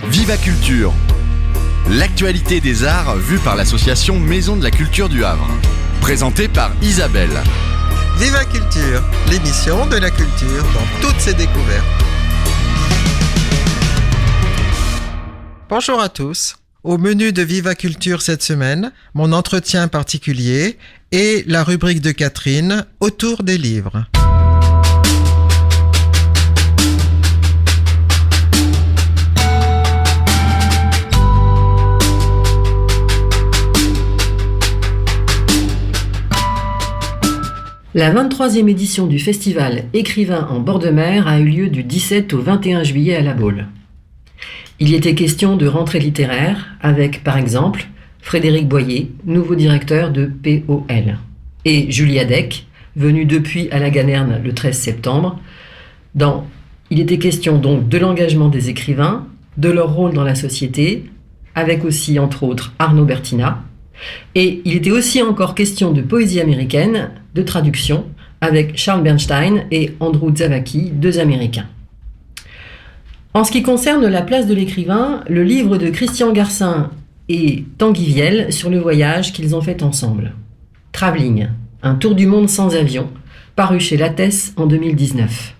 Viva Culture, l'actualité des arts vue par l'association Maison de la Culture du Havre. Présentée par Isabelle. Viva Culture, l'émission de la culture dans toutes ses découvertes. Bonjour à tous. Au menu de Viva Culture cette semaine, mon entretien particulier et la rubrique de Catherine autour des livres. La 23e édition du festival Écrivains en bord de mer a eu lieu du 17 au 21 juillet à La Baule. Il y était question de rentrée littéraire avec, par exemple, Frédéric Boyer, nouveau directeur de POL, et Julie Adec, venue depuis à la Ganerne le 13 septembre. Il était question donc de l'engagement des écrivains, de leur rôle dans la société, avec aussi, entre autres, Arnaud Bertina. Et il était aussi encore question de poésie américaine, de traduction, avec Charles Bernstein et Andrew Zavaki, deux Américains. En ce qui concerne la place de l'écrivain, le livre de Christian Garcin et Tanguy Viel sur le voyage qu'ils ont fait ensemble. Travelling, un tour du monde sans avion, paru chez Lattès en 2019.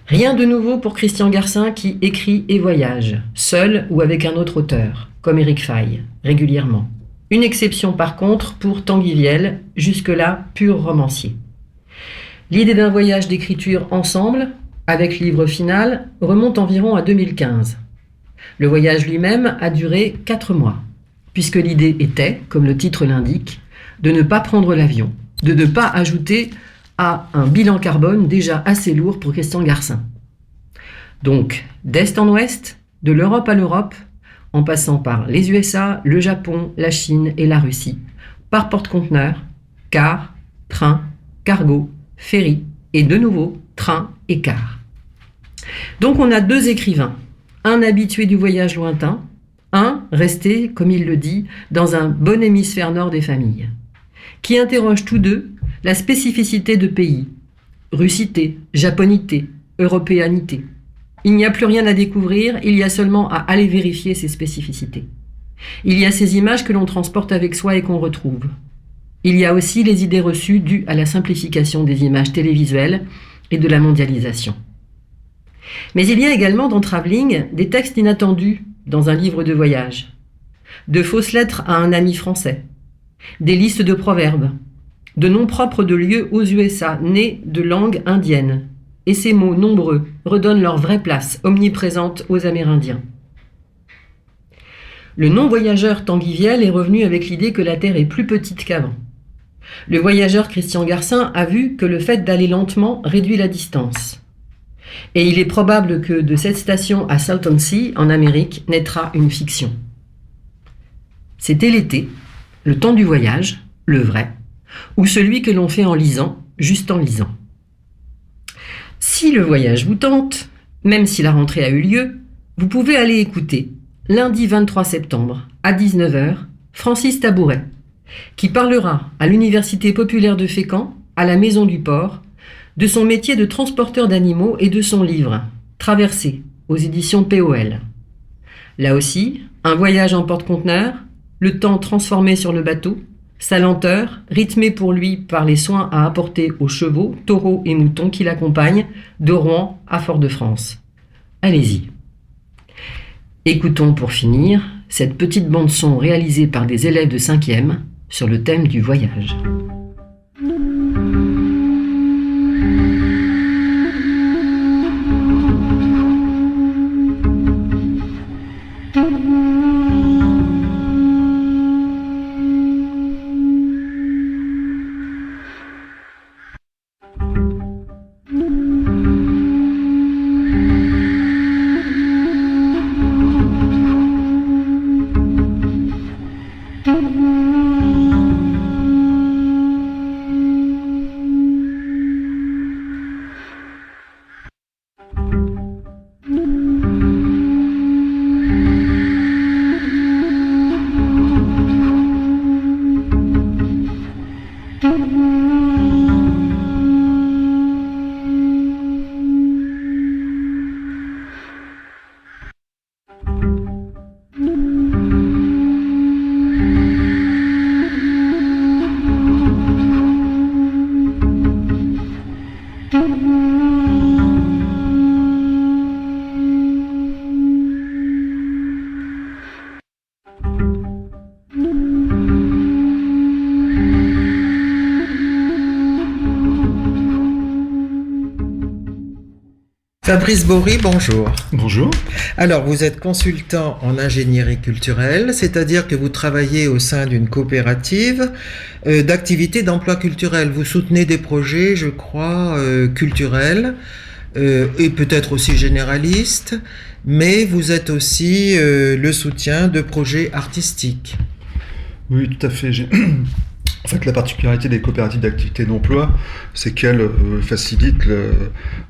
Rien de nouveau pour Christian Garcin qui écrit et voyage, seul ou avec un autre auteur, comme Éric Faye, régulièrement. Une exception par contre pour Tanguy Viel, jusque-là pur romancier. L'idée d'un voyage d'écriture ensemble, avec livre final, remonte environ à 2015. Le voyage lui-même a duré 4 mois, puisque l'idée était, comme le titre l'indique, de ne pas prendre l'avion, de ne pas ajouter à un bilan carbone déjà assez lourd pour Christian Garcin. Donc, d'est en ouest, de l'Europe à l'Europe, en passant par les USA, le Japon, la Chine et la Russie, par porte-conteneurs, car, train, cargo, ferry, et de nouveau, train et car. Donc on a 2 écrivains, un habitué du voyage lointain, un resté, comme il le dit, dans un bon hémisphère nord des familles, qui interrogent tous deux la spécificité de pays, russité, japonité, européanité. Il n'y a plus rien à découvrir, il y a seulement à aller vérifier ces spécificités. Il y a ces images que l'on transporte avec soi et qu'on retrouve. Il y a aussi les idées reçues dues à la simplification des images télévisuelles et de la mondialisation. Mais il y a également dans Travelling des textes inattendus dans un livre de voyage, de fausses lettres à un ami français, des listes de proverbes, de noms propres de lieux aux USA nés de langue indienne, et ces mots nombreux redonnent leur vraie place, omniprésente aux Amérindiens. Le non-voyageur Tanguy Viel est revenu avec l'idée que la Terre est plus petite qu'avant. Le voyageur Christian Garcin a vu que le fait d'aller lentement réduit la distance. Et il est probable que de cette station à Salton Sea, en Amérique, naîtra une fiction. C'était l'été, le temps du voyage, le vrai, ou celui que l'on fait en lisant, juste en lisant. Si le voyage vous tente, même si la rentrée a eu lieu, vous pouvez aller écouter, lundi 23 septembre, à 19h, Francis Tabouret, qui parlera à l'Université populaire de Fécamp, à la Maison du Port, de son métier de transporteur d'animaux et de son livre, Traversée, aux éditions POL. Là aussi, un voyage en porte-conteneurs, le temps transformé sur le bateau, sa lenteur, rythmée pour lui par les soins à apporter aux chevaux, taureaux et moutons qui l'accompagnent, de Rouen à Fort-de-France. Allez-y. Écoutons pour finir cette petite bande-son réalisée par des élèves de 5e sur le thème du voyage. Fabrice Bory, bonjour. Bonjour. Alors, vous êtes consultant en ingénierie culturelle, c'est-à-dire que vous travaillez au sein d'une coopérative d'activités d'emploi culturel. Vous soutenez des projets, je crois, culturels et peut-être aussi généralistes, mais vous êtes aussi le soutien de projets artistiques. Oui, tout à fait. En fait, la particularité des coopératives d'activité d'emploi, c'est qu'elles facilitent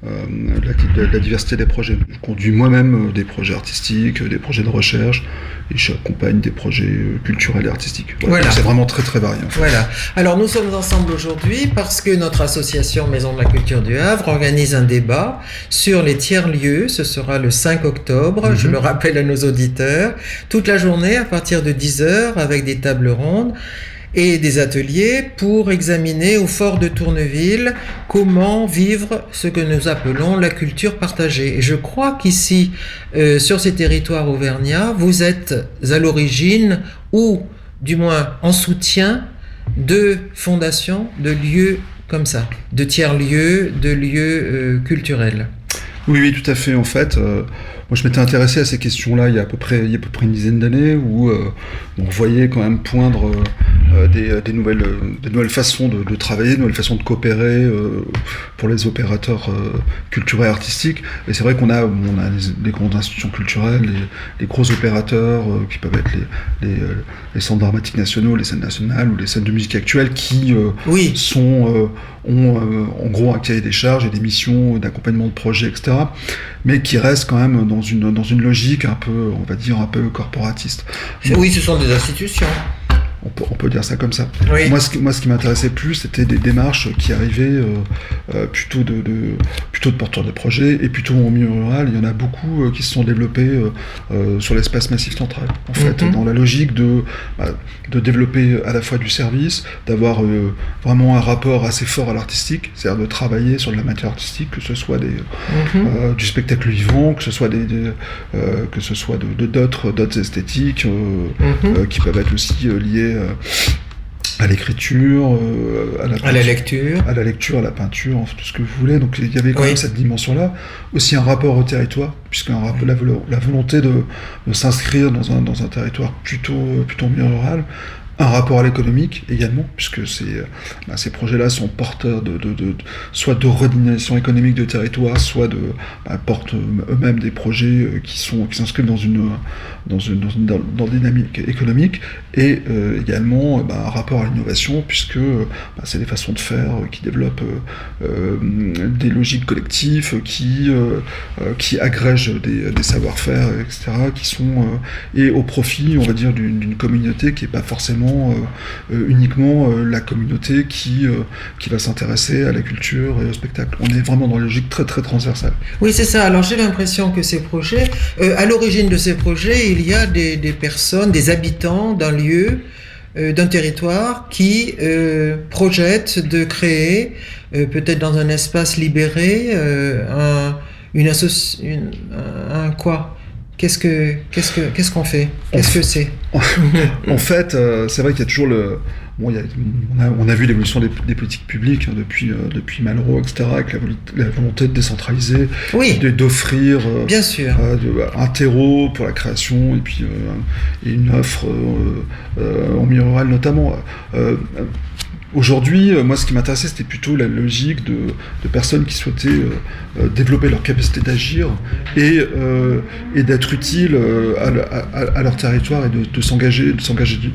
la diversité des projets. Je conduis moi-même des projets artistiques, des projets de recherche, et j'accompagne des projets culturels et artistiques. Voilà. C'est vraiment très très varié. En fait. Voilà. Alors nous sommes ensemble aujourd'hui parce que notre association Maison de la Culture du Havre organise un débat sur les tiers-lieux. Ce sera le 5 octobre, je le rappelle à nos auditeurs, toute la journée à partir de 10h avec des tables rondes et des ateliers pour examiner au fort de Tourneville comment vivre ce que nous appelons la culture partagée. Et je crois qu'ici, sur ces territoires auvergnats, vous êtes à l'origine ou du moins en soutien de fondations, de lieux comme ça, de tiers-lieux, de lieux culturels. Oui, tout à fait. En fait, moi je m'étais intéressé à ces questions-là il y a à peu près une dizaine d'années où on voyait quand même poindre des nouvelles façons de travailler, de nouvelles façons de coopérer pour les opérateurs culturels et artistiques. Et c'est vrai qu'on a les grandes institutions culturelles, les gros opérateurs qui peuvent être les centres dramatiques nationaux, les scènes nationales ou les scènes de musique actuelle qui ont en gros un cahier des charges et des missions d'accompagnement de projets, etc. Mais qui restent quand même dans une logique un peu, on va dire, un peu corporatiste. Oui, ce sont des institutions. On peut dire ça comme ça. Oui. Moi, ce qui m'intéressait plus, c'était des démarches qui arrivaient plutôt de porteurs de projets et plutôt en milieu rural. Il y en a beaucoup qui se sont développés sur l'espace massif central. En fait, dans la logique de développer à la fois du service, d'avoir vraiment un rapport assez fort à l'artistique, c'est-à-dire de travailler sur de la matière artistique, que ce soit du spectacle vivant, que ce soit d'autres esthétiques qui peuvent être aussi liées à l'écriture, à la lecture, à la peinture, tout ce que vous voulez. Donc il y avait quand même cette dimension-là. Aussi un rapport au territoire, puisque la volonté de s'inscrire dans un territoire plutôt milieu rural. Un rapport à l'économique également, puisque ces projets-là sont porteurs soit de redynamisation économique de territoire, soit portent eux-mêmes des projets qui s'inscrivent dans une dynamique économique, et également un rapport à l'innovation, puisque c'est des façons de faire qui développent des logiques collectives, qui agrègent des savoir-faire, etc., qui sont et au profit, on va dire, d'une communauté qui n'est pas forcément uniquement la communauté qui va s'intéresser à la culture et au spectacle. On est vraiment dans une logique très très transversale. Oui, c'est ça. Alors j'ai l'impression que ces projets, à l'origine de ces projets, il y a des personnes, des habitants d'un lieu, d'un territoire qui projettent de créer, peut-être dans un espace libéré, un quoi ? Qu'est-ce qu'on fait ? Qu'est-ce que c'est ? En fait, c'est vrai qu'il y a toujours on a vu l'évolution des politiques publiques depuis Malraux, etc., avec la volonté de décentraliser, d'offrir bien sûr. Un terreau pour la création et puis et une offre en milieu rural notamment. Aujourd'hui, moi, ce qui m'intéressait, c'était plutôt la logique de personnes qui souhaitaient développer leur capacité d'agir et d'être utiles à leur territoire et de s'engager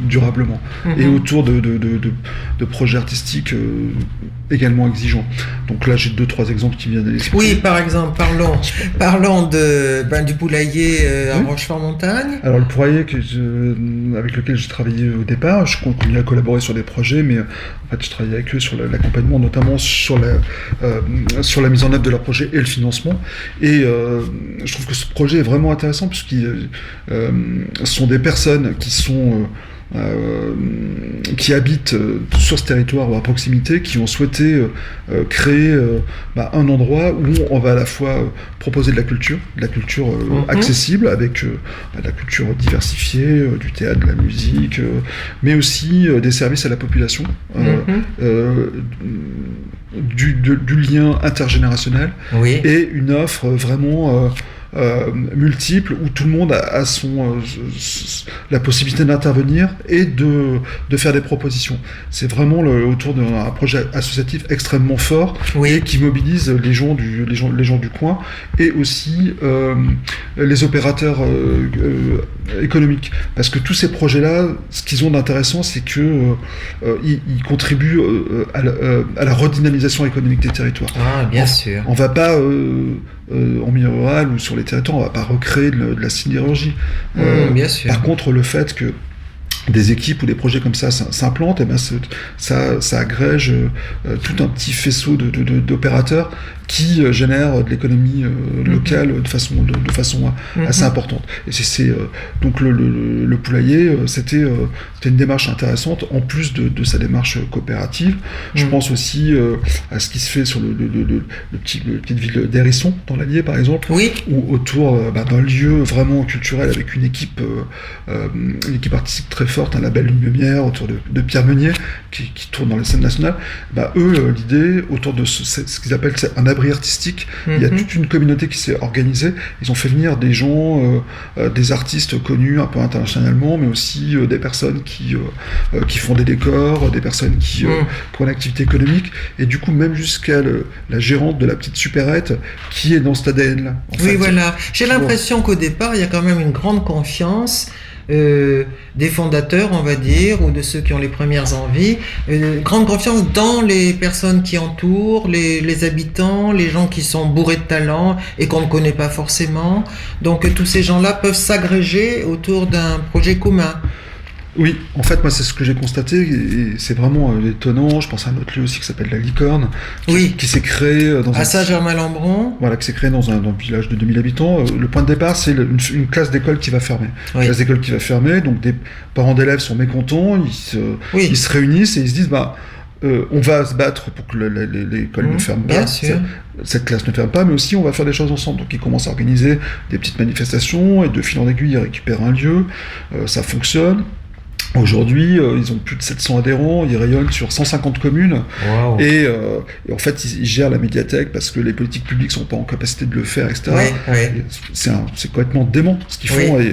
durablement. Et autour de projets artistiques également exigeants. Donc là, j'ai 2-3 exemples qui viennent à l'esprit. Oui, par exemple, parlons du poulailler à Rochefort-Montagne. Alors, le poulailler avec lequel j'ai travaillé au départ, je continue à collaborer sur des projets, mais en fait, je travaille avec eux sur l'accompagnement, notamment sur la mise en œuvre de leur projet et le financement. Et je trouve que ce projet est vraiment intéressant puisqu'ils sont des personnes qui sont qui habitent sur ce territoire ou à proximité, qui ont souhaité créer un endroit où on va à la fois proposer de la culture accessible, avec de la culture diversifiée, du théâtre, de la musique, mais aussi des services à la population, du lien intergénérationnel, et une offre vraiment multiple, où tout le monde a la possibilité d'intervenir et de faire des propositions. C'est vraiment autour d'un projet associatif extrêmement fort, et qui mobilise les gens du coin, et aussi les opérateurs économiques. Parce que tous ces projets-là, ce qu'ils ont d'intéressant, c'est que ils contribuent à la redynamisation économique des territoires. Ah, bien sûr. On va pas en milieu rural ou sur les territoires, on va pas recréer de la sidérurgie. Bien sûr. Par contre, le fait que des équipes ou des projets comme ça s'implantent, et ça agrège tout un petit faisceau d'opérateurs qui génèrent de l'économie locale de façon assez importante. Et donc le poulailler, c'était une démarche intéressante, en plus de sa démarche coopérative. Je pense aussi à ce qui se fait sur la petite ville d'Hérisson, dans l'Allier par exemple, où autour d'un lieu vraiment culturel, avec une équipe artistique très forte, un label Lumière autour de Pierre Meunier qui tourne dans les scènes nationales. Eux, l'idée autour de ce qu'ils appellent un abri artistique, il y a toute une communauté qui s'est organisée. Ils ont fait venir des gens, des artistes connus un peu internationalement, mais aussi des personnes qui font des décors, des personnes qui ont une activité économique, et du coup même jusqu'à la gérante de la petite supérette qui est dans cet ADN-là. Voilà. J'ai l'impression qu'au départ, il y a quand même une grande confiance des fondateurs, on va dire, ou de ceux qui ont les premières envies, grande confiance dans les personnes qui entourent, les habitants, les gens qui sont bourrés de talent et qu'on ne connaît pas forcément. Donc tous ces gens-là peuvent s'agréger autour d'un projet commun. Oui, en fait, moi, c'est ce que j'ai constaté, et c'est vraiment étonnant. Je pense à un autre lieu aussi qui s'appelle La Licorne, qui s'est créé dans Saint-Germain-Lambron. Voilà, qui s'est créé dans un village de 2000 habitants. Le point de départ, c'est une classe d'école qui va fermer. Une classe d'école qui va fermer, donc des parents d'élèves sont mécontents, ils se réunissent et ils se disent, on va se battre pour que l'école ne ferme pas, cette classe ne ferme pas, mais aussi on va faire des choses ensemble. Donc ils commencent à organiser des petites manifestations, et de fil en aiguille, ils récupèrent un lieu, ça fonctionne. Aujourd'hui, ils ont plus de 700 adhérents, ils rayonnent sur 150 communes, et en fait, ils gèrent la médiathèque parce que les politiques publiques sont pas en capacité de le faire, etc. C'est complètement dément ce qu'ils font, et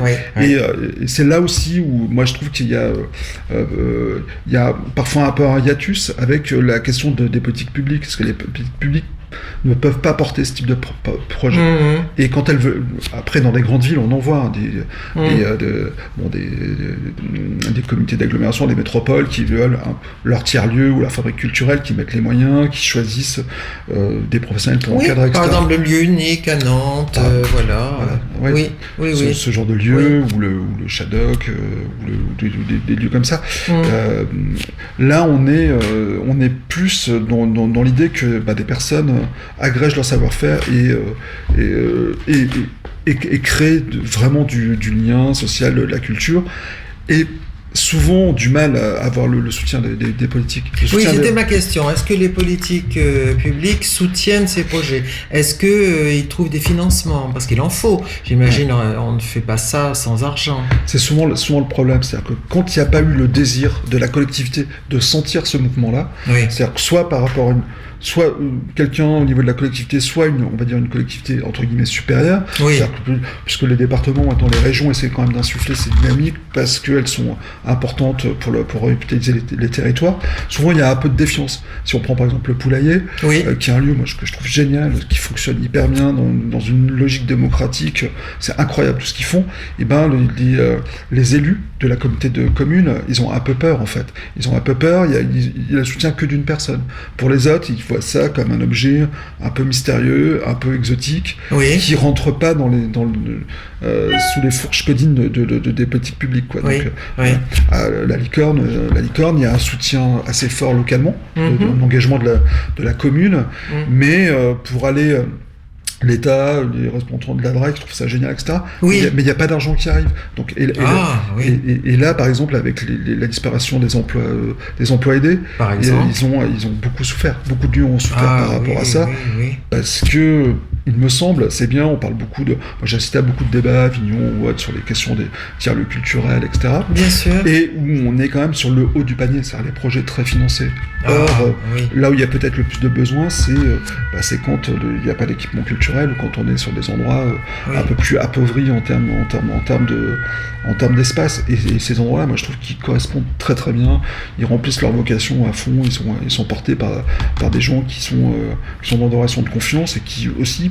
c'est là aussi où moi je trouve qu'il y a parfois un peu un hiatus avec la question des politiques publiques, parce que les politiques publiques ne peuvent pas porter ce type de projet. Et quand elles veulent, après dans les grandes villes, on en voit des comités d'agglomération, des métropoles qui veulent leur tiers-lieu ou la fabrique culturelle, qui mettent les moyens, qui choisissent des professionnels pour encadrer, etc. Par exemple, le lieu unique à Nantes, Ce genre de lieu, ou le Shadok, ou des lieux comme ça. Là, on est plus dans l'idée que des personnes agrègent leur savoir-faire et créent vraiment du lien social, de la culture, et souvent du mal à avoir le soutien des politiques. C'était ma question. Est-ce que les politiques publiques soutiennent ces projets ? Est-ce qu'ils trouvent des financements ? Parce qu'il en faut. J'imagine on ne fait pas ça sans argent. C'est souvent le problème. C'est-à-dire que quand il n'y a pas eu le désir de la collectivité de sentir ce mouvement-là, c'est-à-dire que soit par rapport à soit quelqu'un au niveau de la collectivité, soit on va dire une collectivité entre guillemets supérieure, puisque les départements, maintenant les régions essaient quand même d'insuffler ces dynamiques parce qu'elles sont importantes pour revitaliser les territoires. Souvent il y a un peu de défiance. Si on prend par exemple le poulailler, qui est un lieu que je trouve génial, qui fonctionne hyper bien dans une logique démocratique, c'est incroyable tout ce qu'ils font, et les élus de la communauté de communes, ils ont un peu peur en fait. Ils ont un peu peur, il y a le soutien que d'une personne. Pour les autres, ils voient ça comme un objet un peu mystérieux, un peu exotique, qui rentre pas sous les fourches codines des politiques publiques, quoi. Donc, à la Licorne, il y a un soutien assez fort localement, un engagement de la commune, mais pour aller l'État, les représentants de la DRAC trouvent ça génial, etc. Oui. Mais il n'y a pas d'argent qui arrive. Donc, et là, par exemple, avec la disparition des emplois aidés, par exemple, ils ont beaucoup souffert. Beaucoup de lieux ont souffert par rapport à ça. Parce que, il me semble, c'est bien, on parle beaucoup de... Moi, j'ai assisté à beaucoup de débats, Avignon ou autres, sur les questions des tiers-lieux culturels, etc. Bien sûr. Et où on est quand même sur le haut du panier, c'est-à-dire les projets très financés. Or, là où il y a peut-être le plus de besoins, c'est quand il n'y a pas d'équipement culturel ou quand on est sur des endroits un peu plus appauvris en termes d'espace. Et ces endroits-là, moi, je trouve qu'ils correspondent très très bien. Ils remplissent leur vocation à fond. Ils sont portés par des gens qui sont dans des relations de confiance et qui aussi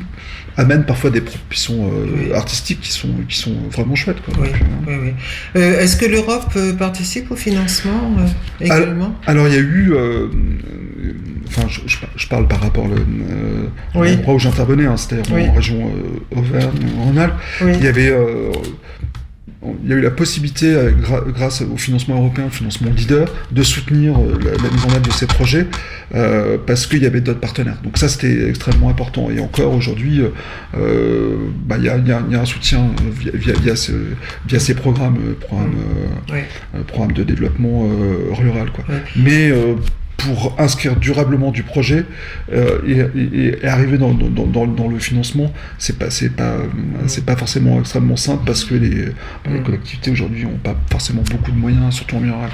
amènent parfois des propositions artistiques qui sont vraiment chouettes, quoi. Donc, est-ce que l'Europe participe au financement également ? Alors il y a eu, je parle par rapport à l'endroit où j'intervenais, c'était en région Auvergne-Rhône-Alpes. Il y avait il y a eu la possibilité, grâce au financement européen, le financement leader, de soutenir la mise en œuvre de ces projets parce qu'il y avait d'autres partenaires. Donc ça, c'était extrêmement important. Et encore aujourd'hui, il y a un soutien via ces programmes de développement rural, quoi. Mais pour inscrire durablement du projet et arriver dans le financement, c'est pas forcément extrêmement simple parce que les collectivités aujourd'hui n'ont pas forcément beaucoup de moyens, surtout en rural.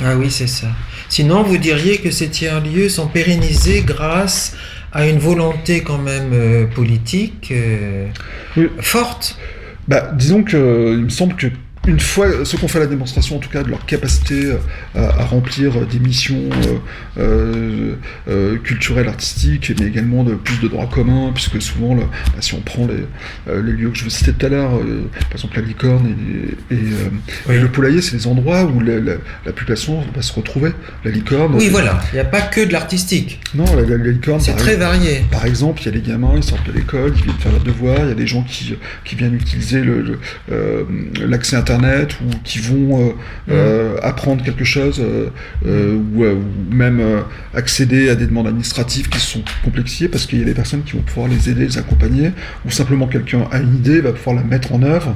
Ah oui, c'est ça. Sinon, vous diriez que ces tiers-lieux sont pérennisés grâce à une volonté quand même politique forte. Disons que il me semble que une fois, ceux qui ont fait la démonstration, en tout cas, de leur capacité à remplir des missions culturelles, artistiques, mais également de plus de droits communs, puisque souvent, si on prend les lieux que je vous citais tout à l'heure, par exemple la Licorne et le Poulailler, c'est des endroits où la population va se retrouver. La Licorne... Oui, voilà, il n'y a pas que de l'artistique. Non, la Licorne... C'est très varié. Par exemple, il y a les gamins, ils sortent de l'école, ils viennent faire leurs devoirs, il y a des gens qui viennent utiliser l'accès Internet, ou qui vont apprendre quelque chose ou même accéder à des demandes administratives qui sont complexifiées parce qu'il y a des personnes qui vont pouvoir les aider, les accompagner, ou simplement quelqu'un a une idée, va pouvoir la mettre en œuvre.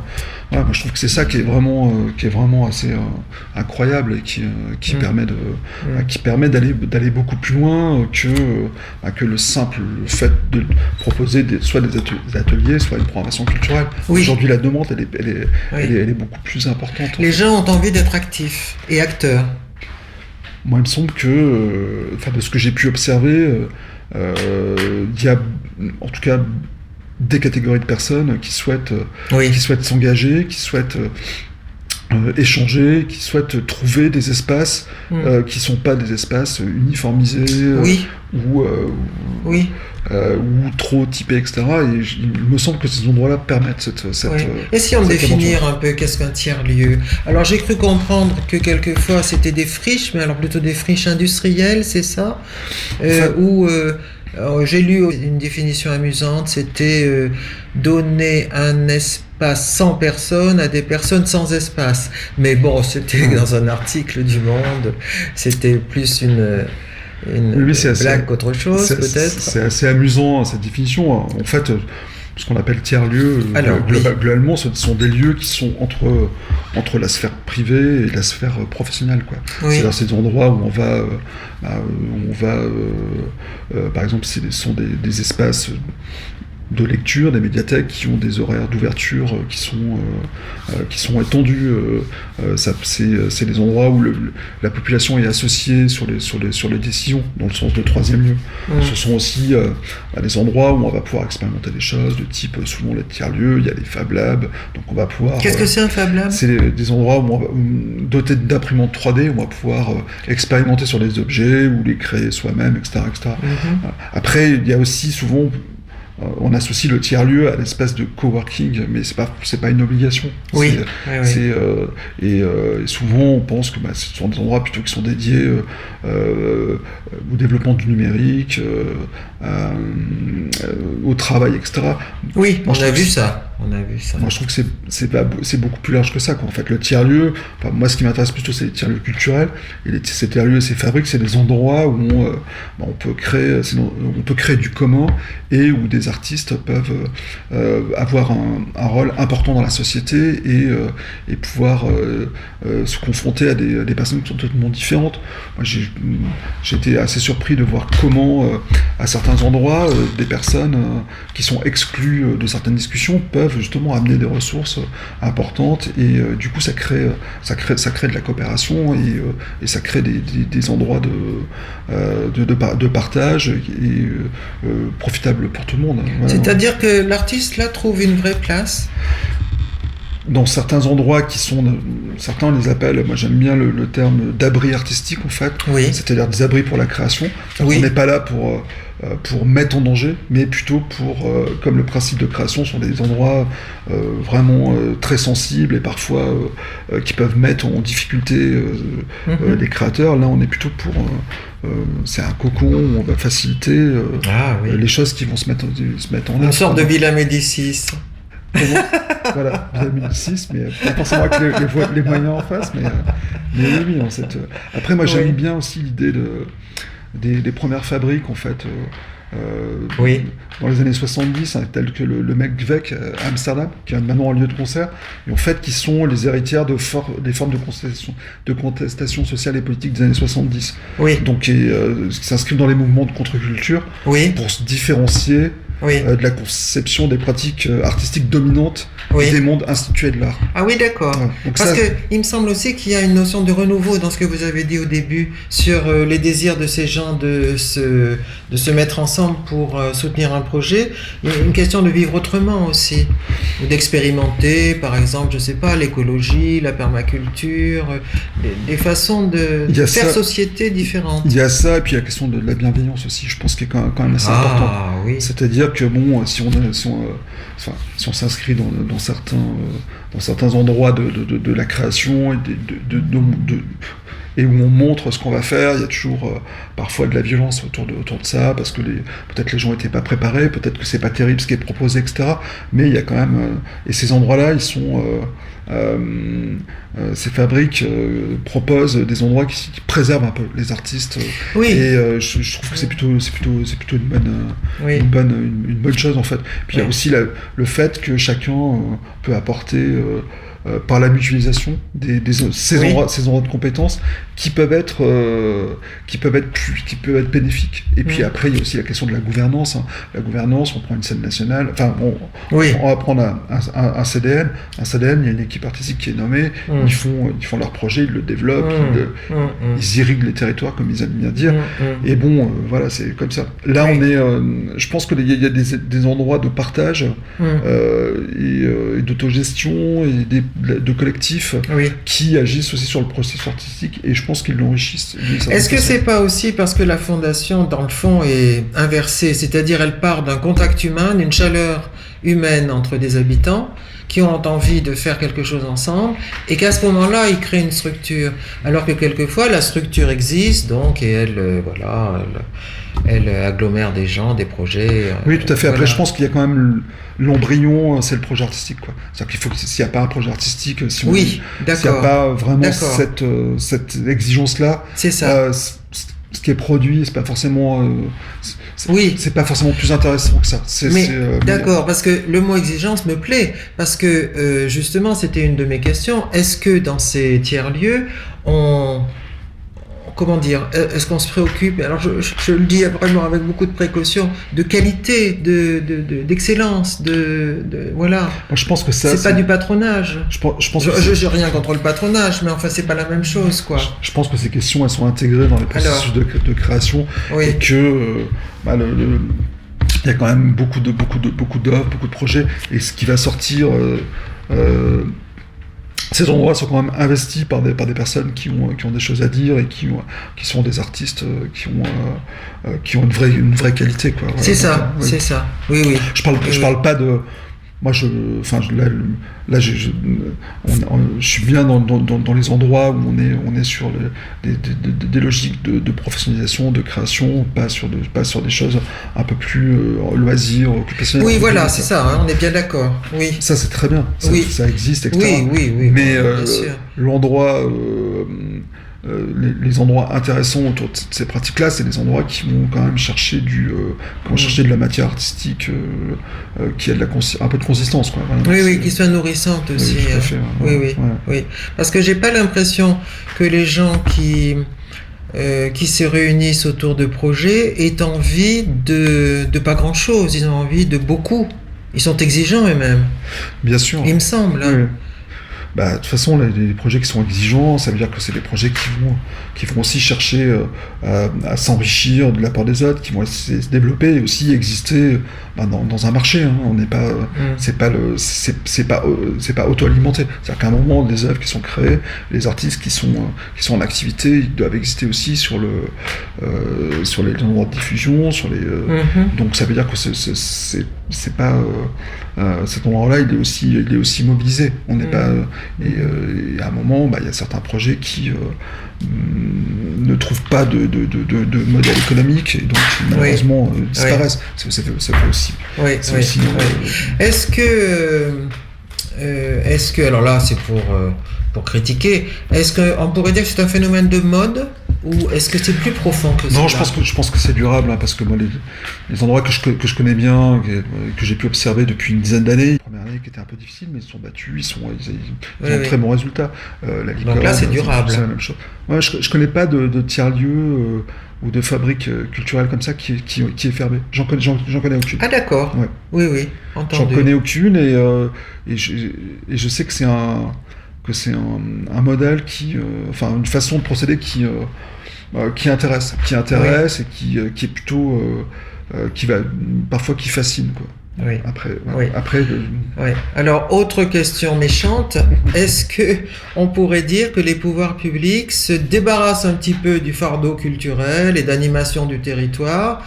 Moi je trouve que c'est ça qui est vraiment assez incroyable et qui permet d'aller beaucoup plus loin que le simple fait de proposer soit des ateliers, soit une programmation culturelle. Aujourd'hui la demande elle est beaucoup plus importante. Les gens ont envie d'être actifs et acteurs. Moi, il me semble que, de ce que j'ai pu observer, il y a, en tout cas, des catégories de personnes qui souhaitent s'engager, qui souhaitent échanger, qui souhaitent trouver des espaces qui ne sont pas des espaces uniformisés ou trop typés, etc. Et il me semble que ces endroits-là permettent cette Essayons de définir un peu qu'est-ce qu'un tiers-lieu. Alors j'ai cru comprendre que quelquefois c'était des friches, mais alors plutôt des friches industrielles, c'est ça j'ai lu une définition amusante, c'était donner un espace sans personne à des personnes sans espace. Mais bon, c'était dans un article du Monde, c'était plus une blague qu'autre chose, peut-être. C'est assez amusant, cette définition. En fait, ce qu'on appelle tiers-lieux, globalement, ce sont des lieux qui sont entre la sphère privée et la sphère professionnelle, quoi. C'est-à-dire ces endroits où on va par exemple, ce sont des espaces de lecture, des médiathèques qui ont des horaires d'ouverture qui sont étendus. C'est des endroits où la population est associée sur les décisions, dans le sens de troisième lieu. Ce sont aussi des endroits où on va pouvoir expérimenter des choses, de type, souvent les tiers-lieux, il y a les Fab Labs, donc on va pouvoir... Qu'est-ce que c'est un Fab Lab ? C'est des endroits dotés d'imprimantes 3D, où on va pouvoir expérimenter sur des objets, ou les créer soi-même, etc. Après, il y a aussi souvent... On associe le tiers-lieu à l'espèce de coworking, mais c'est pas une obligation. Et souvent on pense que ce sont des endroits plutôt qui sont dédiés au développement du numérique, au travail, etc. Oui, on a vu ça. on a vu ça. Moi, je trouve que c'est beaucoup plus large que ça, quoi. En fait, le tiers-lieu, moi, ce qui m'intéresse plutôt, c'est les tiers-lieux culturels. Et ces tiers-lieux, ces fabriques, c'est des endroits où on peut créer du commun et où des artistes peuvent avoir un rôle important dans la société et pouvoir se confronter à des personnes qui sont totalement différentes. Moi, j'ai été assez surpris de voir comment, à certains endroits, des personnes qui sont exclues de certaines discussions peuvent justement amener des ressources importantes et du coup ça crée de la coopération et ça crée des endroits de partage et profitables pour tout le monde. Voilà. C'est-à-dire que l'artiste là trouve une vraie place dans certains endroits certains on les appelle, moi j'aime bien le terme d'abri artistique en fait, oui. C'est-à-dire des abris pour la création. Oui. On n'est pas là pour mettre en danger, mais plutôt comme le principe de création sont des endroits vraiment très sensibles et parfois qui peuvent mettre en difficulté les créateurs. Là on est plutôt pour c'est un cocon où on va faciliter les choses qui vont se mettre en œuvre. Une sorte de Villa Médicis. Voilà, Villa Médicis, mais pas forcément avec les moyens en face, mais oui, en fait. Après, moi, j'aime bien aussi l'idée des premières fabriques, en fait, dans les années 70, telles que le Mecvec à Amsterdam, qui est maintenant un lieu de concert, et en fait, qui sont les héritières des formes de contestation sociale et politique des années 70. Oui. Donc, qui s'inscrivent dans les mouvements de contre-culture pour se différencier de la conception des pratiques artistiques dominantes des mondes institués de l'art. Ah oui, d'accord. Parce qu'il me semble aussi qu'il y a une notion de renouveau dans ce que vous avez dit au début sur les désirs de ces gens de se mettre ensemble pour soutenir un projet. Il y a une question de vivre autrement aussi, ou d'expérimenter, par exemple, je sais pas, l'écologie, la permaculture, des façons de faire société différentes. Il y a ça, et puis la question de la bienveillance aussi, je pense, qui est quand même assez importante. Oui. C'est-à-dire que si on s'inscrit dans certains endroits de la création et où on montre ce qu'on va faire, il y a toujours parfois de la violence autour de ça, parce que peut-être les gens n'étaient pas préparés, peut-être que c'est pas terrible ce qui est proposé, etc. Mais il y a quand même... et ces endroits-là, ils sont... ces fabriques proposent des endroits qui préservent un peu les artistes. Oui. Et je trouve que c'est plutôt une bonne chose, en fait. Puis il y a aussi le fait que chacun peut apporter... par la mutualisation ces endroits de compétences qui peuvent être bénéfiques. Et puis après il y a aussi la question de la gouvernance. La gouvernance, on prend une scène nationale, on va prendre un CDN. Un CDN, il y a une équipe artistique qui est nommée, ils font leur projet, ils le développent, ils irriguent les territoires comme ils aiment bien dire. Et voilà, c'est comme ça. Là je pense qu'il y a des endroits de partage et d'autogestion et de collectifs qui agissent aussi sur le processus artistique et je pense qu'ils l'enrichissent. Est-ce que c'est pas aussi parce que la fondation dans le fond est inversée, c'est-à-dire elle part d'un contact humain, d'une chaleur humaine entre des habitants qui ont envie de faire quelque chose ensemble et qu'à ce moment-là ils créent une structure, alors que quelquefois la structure existe donc et elle agglomère des gens, des projets. Oui, tout à fait. Après, je pense qu'il y a quand même l'embryon, c'est le projet artistique, quoi. C'est-à-dire qu'il faut que s'il n'y a pas un projet artistique, s'il n'y a pas vraiment cette exigence-là, c'est ça. Ce qui est produit, c'est pas forcément. C'est pas forcément plus intéressant que ça. D'accord, parce que le mot exigence me plaît, parce que justement, c'était une de mes questions. Est-ce que dans ces tiers-lieux, est-ce qu'on se préoccupe, alors je le dis vraiment avec beaucoup de précaution, de qualité, d'excellence, voilà. Moi, je pense que ça, c'est pas du patronage. J'ai rien contre le patronage, mais enfin c'est pas la même chose, quoi. Je pense que ces questions, elles sont intégrées dans les processus de création et que il y a quand même beaucoup d'œuvres, beaucoup de projets, et ce qui va sortir. Ces endroits sont quand même investis par des personnes qui ont des choses à dire et qui sont des artistes qui ont une vraie qualité, quoi. Voilà, c'est ça. Oui. Je parle pas de moi, je suis bien dans les endroits où on est sur des logiques de professionnalisation, de création, pas sur des choses un peu plus loisirs, occupationnelles. Oui, voilà, c'est ça, hein, on est bien d'accord. Oui. Ça, c'est très bien. Ça existe, etc. Oui, mais bien sûr. L'endroit... les endroits intéressants autour de ces pratiques-là, c'est des endroits qui vont quand même chercher de la matière artistique qui a un peu de consistance, quoi. Voilà, oui, qui soit nourrissante aussi. Oui, tout à fait, oui. Parce que j'ai pas l'impression que les gens qui se réunissent autour de projets aient envie de pas grand-chose. Ils ont envie de beaucoup. Ils sont exigeants eux-mêmes. Bien sûr. Il me semble. Oui. De toute façon, les projets qui sont exigeants, ça veut dire que c'est des projets qui vont aussi chercher à s'enrichir de la part des autres, qui vont essayer de se développer et aussi exister dans un marché. Hein. On n'est pas, c'est pas auto-alimenté. C'est-à-dire qu'à un moment, les œuvres qui sont créées, les artistes qui sont en activité, ils doivent exister aussi sur les endroits de diffusion, donc ça veut dire que c'est pas cet endroit-là, il est aussi mobilisé. On n'est pas et à un moment, il y a certains projets qui ne trouvent pas de modèle économique et donc malheureusement disparaissent. Ça fait aussi. Est-ce que alors là c'est pour critiquer, est-ce qu'on pourrait dire que c'est un phénomène de mode ou est-ce que c'est plus profond que ça? Non, je pense que c'est durable, hein, parce que moi les endroits que je connais bien, que j'ai pu observer depuis une dizaine d'années, la première année qui était un peu difficile, mais ils se sont battus, ils ont de très bons résultats. La Licorne, donc là c'est durable. C'est la même chose. Ouais, je connais pas de tiers-lieux ou de fabrique culturelle comme ça qui est fermée. J'en connais aucune. Ah d'accord. Ouais. Oui, entendu. J'en connais aucune et je sais que c'est un modèle une façon de procéder qui intéresse et qui est plutôt qui fascine, quoi. Oui. Après. Alors, autre question méchante, est-ce que on pourrait dire que les pouvoirs publics se débarrassent un petit peu du fardeau culturel et d'animation du territoire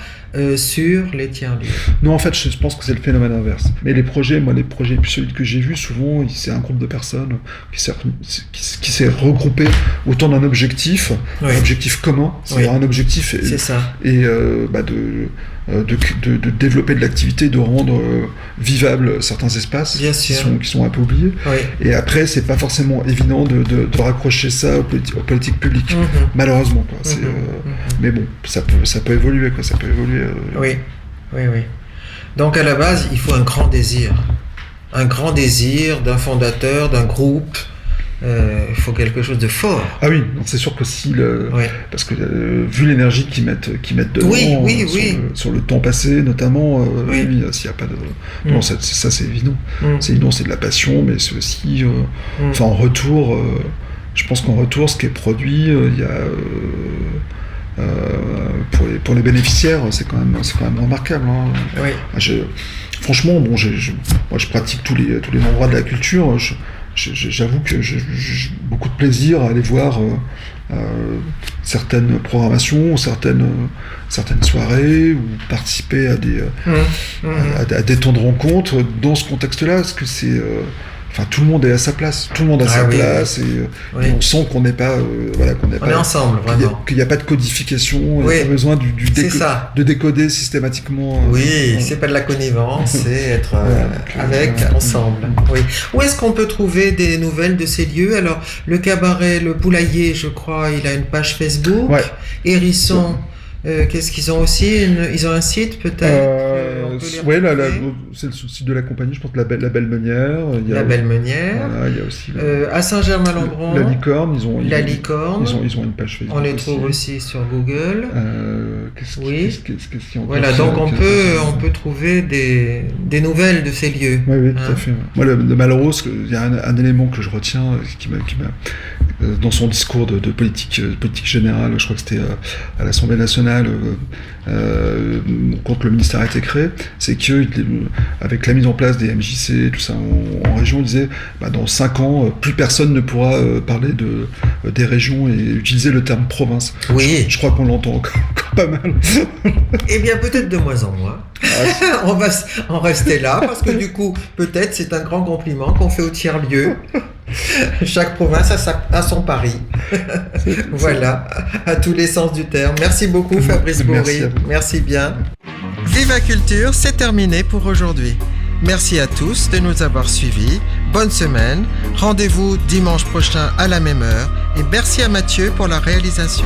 sur les tiers-lieux? Non, en fait, je pense que c'est le phénomène inverse. Mais les projets les plus solides que j'ai vus, souvent, c'est un groupe de personnes qui s'est regroupé autour d'un objectif, un objectif commun, c'est-à-dire un objectif. C'est ça. Et de développer de l'activité, de rendre vivables certains espaces qui sont un peu oubliés. Oui. Et après, c'est pas forcément évident de raccrocher ça aux politiques publiques, malheureusement, quoi. Mais bon, ça peut évoluer, quoi. Ça peut évoluer. Oui. Donc à la base, il faut un grand désir d'un fondateur, d'un groupe. Il faut quelque chose de fort. Ah oui, donc c'est sûr que parce que vu l'énergie qu'ils mettent dedans, sur le temps passé notamment, s'il y a pas de, non, ça c'est évident. C'est évident, c'est de la passion, mais c'est aussi, en retour, je pense qu'en retour, ce qui est produit, il y a pour les bénéficiaires, c'est quand même remarquable. Hein. Oui. Franchement, moi je pratique tous les endroits de la culture. J'avoue que j'ai beaucoup de plaisir à aller voir certaines programmations, certaines soirées, ou participer à des temps de rencontre dans ce contexte-là, parce que c'est... tout le monde est à sa place, place, et on sent qu'on n'est pas... on est ensemble, vraiment. Qu'il n'y a pas de codification, il n'y a pas besoin de décoder systématiquement. C'est pas de la connivence, c'est être ensemble. Oui. Où est-ce qu'on peut trouver des nouvelles de ces lieux? Alors, le cabaret, le poulailler, je crois, il a une page Facebook. Hérisson... qu'est-ce qu'ils ont aussi? Ils ont un site peut-être? C'est le site de la compagnie, je pense, la Belle Meunière. La Belle Meunière. Voilà, il y a aussi à Saint-Germain-Lembron. La Licorne, ils ont une page Facebook. On les trouve aussi sur Google. Qu'est-ce qu'il y a? Voilà, donc on peut trouver des nouvelles de ces lieux. Oui, tout à fait. Moi, le Malraux, il y a un élément que je retiens qui m'a dans son discours de politique générale, je crois que c'était à l'Assemblée nationale, régional quand le ministère a été créé, c'est que avec la mise en place des MJC, tout ça en région, on disait dans 5 ans, plus personne ne pourra parler des régions et utiliser le terme province. Oui. Je crois qu'on l'entend encore pas mal. Eh bien, peut-être de moins en moins. On va en rester là, parce que du coup, peut-être c'est un grand compliment qu'on fait au tiers-lieu. Chaque province a son Paris. Voilà, à tous les sens du terme. Merci beaucoup, Fabrice Bourry. Merci bien. Viva Culture, c'est terminé pour aujourd'hui. Merci à tous de nous avoir suivis. Bonne semaine. Rendez-vous dimanche prochain à la même heure. Et merci à Mathieu pour la réalisation.